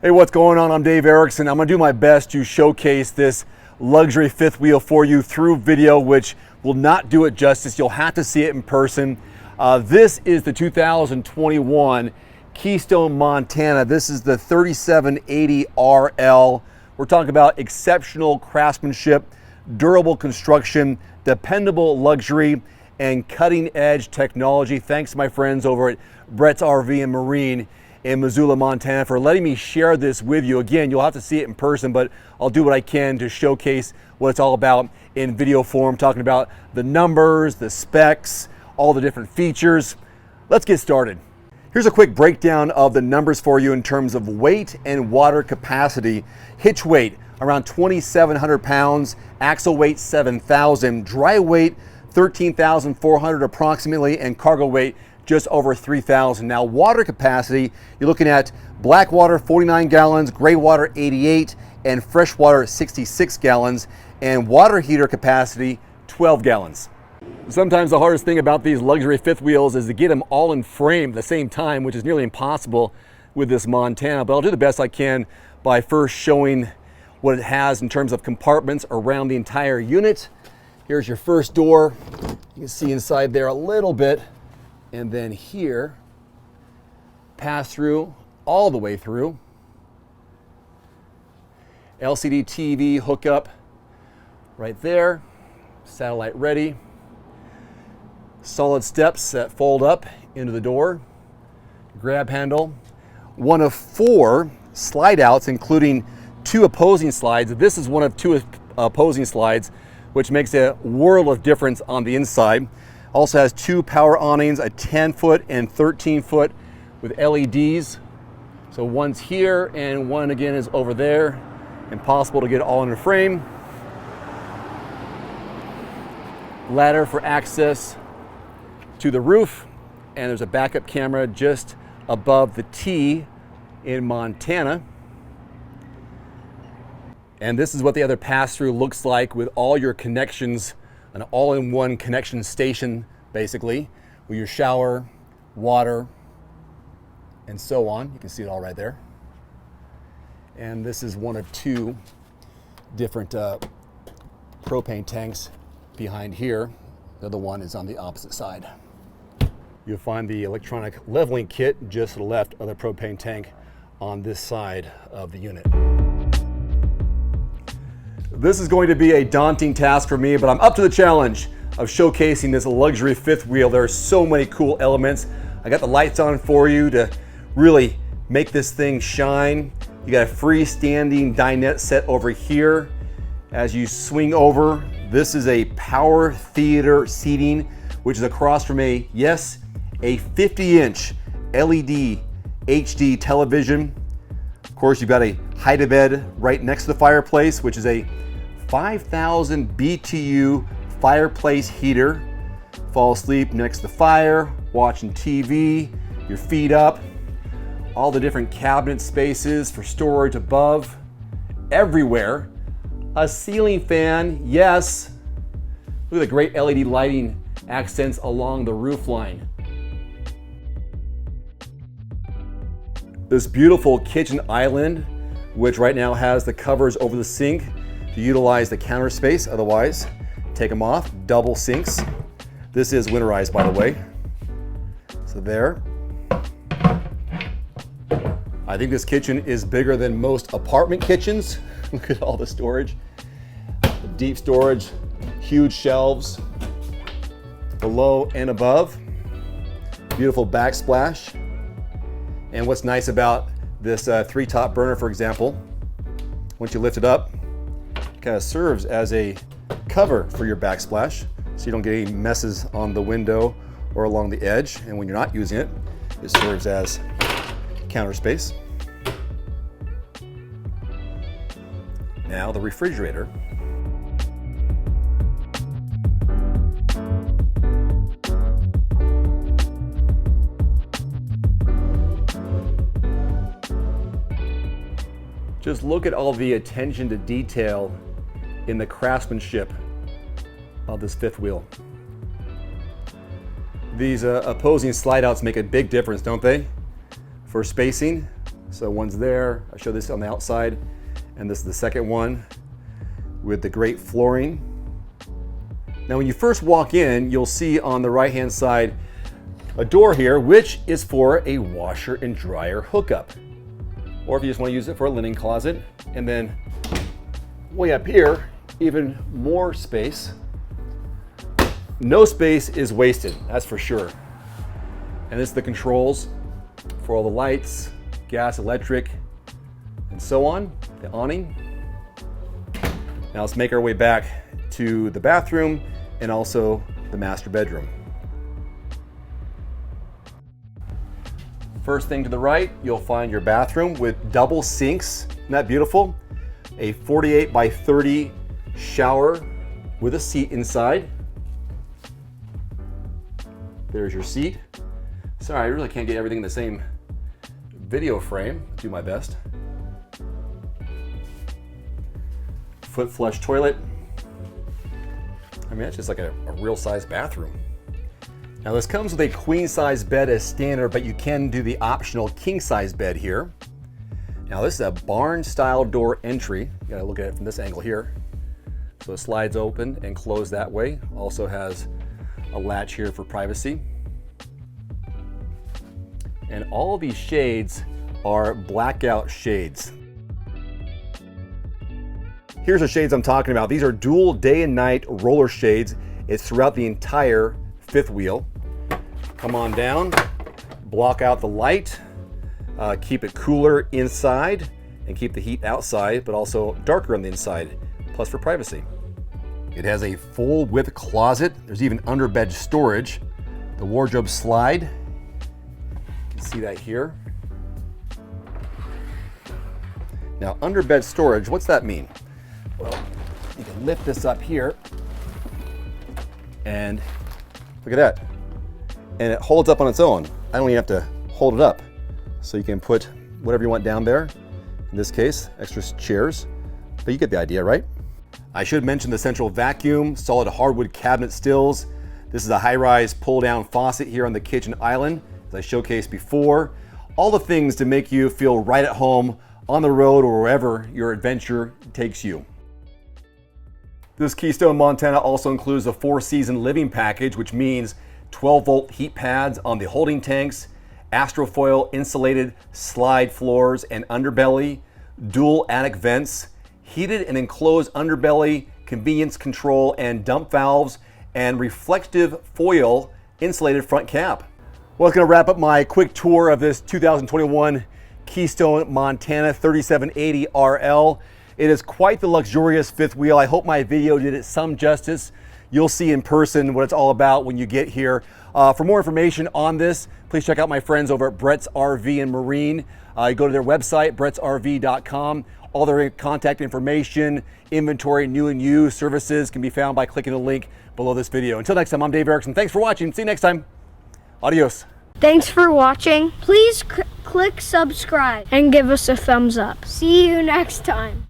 Hey, what's going on? I'm Dave Erickson. I'm gonna do my best to showcase this luxury fifth wheel for you through video, which will not do it justice. You'll have to see it in person. This is the 2021 Keystone, Montana. This is the 3780 RL. We're talking about exceptional craftsmanship, durable construction, dependable luxury, and cutting edge technology. Thanks to my friends over at Brett's RV and Marine in Missoula, Montana, for letting me share this with you. Again, you'll have to see it in person, but I'll do what I can to showcase what it's all about in video form, talking about the numbers, the specs, all the different features. Let's get started. Here's a quick breakdown of the numbers for you in terms of weight and water capacity. Hitch weight, around 2,700 pounds, axle weight 7,000, dry weight 13,400 approximately, and cargo weight just over 3,000. Now, water capacity, you're looking at black water 49 gallons, gray water 88, and fresh water 66 gallons, and water heater capacity 12 gallons. Sometimes the hardest thing about these luxury fifth wheels is to get them all in frame at the same time, which is nearly impossible with this Montana, but I'll do the best I can by first showing what it has in terms of compartments around the entire unit. Here's your first door. You can see inside there a little bit. And then here, pass through all the way through. LCD TV hookup right there, satellite ready. Solid steps that fold up into the door. Grab handle. One of 4 slide outs, including 2 opposing slides. This is one of 2 opposing slides, which makes a world of difference on the inside. Also has 2 power awnings, a 10-foot and 13-foot with LEDs. So one's here and one again is over there. Impossible to get it all in a frame. Ladder for access to the roof, and there's a backup camera just above the T in Montana. And this is what the other pass-through looks like with all your connections, an all-in-one connection station, basically, with your shower, water, and so on. You can see it all right there. And this is one of 2 different propane tanks behind here. The other one is on the opposite side. You'll find the electronic leveling kit just to the left of the propane tank on this side of the unit. This is going to be a daunting task for me, but I'm up to the challenge of showcasing this luxury fifth wheel. There are so many cool elements. I got the lights on for you to really make this thing shine. You got a freestanding dinette set over here. As you swing over, this is a power theater seating, which is across from a 50-inch LED HD television. Of course, you've got a hide-a-bed right next to the fireplace, which is a 5,000 BTU fireplace heater. Fall asleep next to the fire, watching TV, your feet up. All the different cabinet spaces for storage above, everywhere. A ceiling fan, yes. Look at the great LED lighting accents along the roof line. This beautiful kitchen island, which right now has the covers over the sink to utilize the counter space. Otherwise, take them off. Double sinks. This is winterized, by the way. So there. I think this kitchen is bigger than most apartment kitchens. Look at all the storage. Deep storage, huge shelves below and above. Beautiful backsplash. And what's nice about this 3-top burner, for example, once you lift it up, it kind of serves as a cover for your backsplash, so you don't get any messes on the window or along the edge. And when you're not using it, it serves as counter space. Now the refrigerator. Just look at all the attention to detail in the craftsmanship of this fifth wheel. These opposing slide outs make a big difference, don't they? For spacing, So one's there. I showed this on the outside, and this is the second one with the great flooring. Now when you first walk in, you'll see on the right-hand side a door here, which is for a washer and dryer hookup. Or if you just want to use it for a linen closet. And then way up here, even more space. No space is wasted, that's for sure. And this is the controls for all the lights, gas, electric, and so on, the awning. Now let's make our way back to the bathroom and also the master bedroom. First thing to the right, you'll find your bathroom with double sinks. Isn't that beautiful? A 48 by 30 shower with a seat inside. There's your seat. Sorry, I really can't get everything in the same video frame. I'll do my best. Foot flush toilet. I mean, that's just like a real size bathroom. Now this comes with a queen size bed as standard, but you can do the optional king size bed here. Now this is a barn style door entry. You gotta look at it from this angle here. So it slides open and closed that way. Also has a latch here for privacy. And all these shades are blackout shades. Here's the shades I'm talking about. These are dual day and night roller shades. It's throughout the entire fifth wheel. Come on down, block out the light, keep it cooler inside and keep the heat outside, but also darker on the inside, plus for privacy. It has a full width closet. There's even underbed storage. The wardrobe slide, you can see that here. Now underbed storage, what's that mean? Well, you can lift this up here and look at that. And it holds up on its own. I don't even have to hold it up. So you can put whatever you want down there. In this case, extra chairs, but you get the idea, right? I should mention the central vacuum, solid hardwood cabinet stills. This is a high-rise pull-down faucet here on the kitchen island, as I showcased before. All the things to make you feel right at home on the road or wherever your adventure takes you. This Keystone, Montana also includes a 4-season living package, which means 12-volt heat pads on the holding tanks, Astrofoil insulated slide floors and underbelly, dual attic vents, heated and enclosed underbelly, convenience control and dump valves, and reflective foil insulated front cap. Well, it's going to wrap up my quick tour of this 2021 Keystone, Montana 3780 RL. It is quite the luxurious fifth wheel. I hope my video did it some justice. You'll see in person what it's all about when you get here. For more information on this, please check out my friends over at Brett's RV and Marine. You go to their website, brettsrv.com. All their contact information, inventory, new and used services can be found by clicking the link below this video. Until next time, I'm Dave Erickson. Thanks for watching. See you next time. Adios. Thanks for watching. Please click subscribe and give us a thumbs up. See you next time.